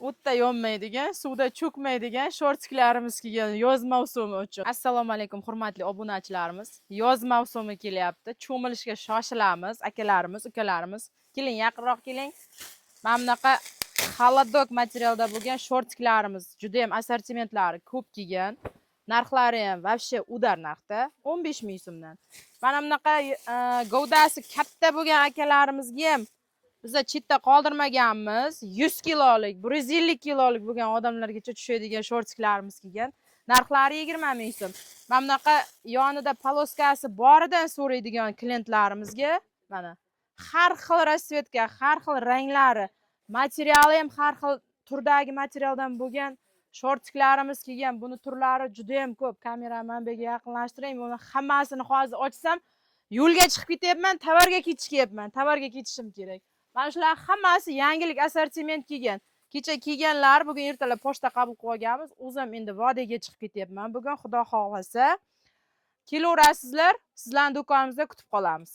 o'tda yonmaydigan, suvda cho'kmaydigan shortiklarimiz kelgan yoz mavsumi uchun. Assalomu alaykum hurmatli obunachilarimiz. Yoz mavsumi kelyapti. Cho'milishga shoshilamiz, akalarimiz, ukalarimiz. Keling, yaqinroq keling. Mana bunaqa xolodok materialda bo'lgan shortiklarimiz juda ham assortimentlari ko'p kelgan. Narxlari ham вообще udar narxda, 15 ming so'mdan. Mana bunaqa gavdasi katta bo'lgan akalarimizga ham biza chetda qoldirmaganmiz. 100 kilolik, 150 kilolik bo'lgan odamlargacha tushadigan shortiklarimiz kelgan. Narxlari 20 ming so'm. Mana bunaqa yonida poloskasi boridan so'raydigan klientlarimizga mana har xil rasvetka, har xil ranglari, materiali ham har xil turdagi materialdan bo'lgan shortiklarimiz kelgan. Buni turlari juda ham ko'p. Kamera manbaga yaqinlashtiring. Buni hammasini hozir ochsam yo'lga chiqib ketyapman, tovarga ketyapman. Tovarga ketishim kerak. Mana shular hammasi yangilik assortiment kelgan. Kecha kelganlar bugun ertalab pochta qabul qilib olganmiz. O'zim endi vodiyga chiqib ketyapman. Bugun Xudo xolasa kelaverasizlar. Sizlarni do'konimizda kutib qolamiz.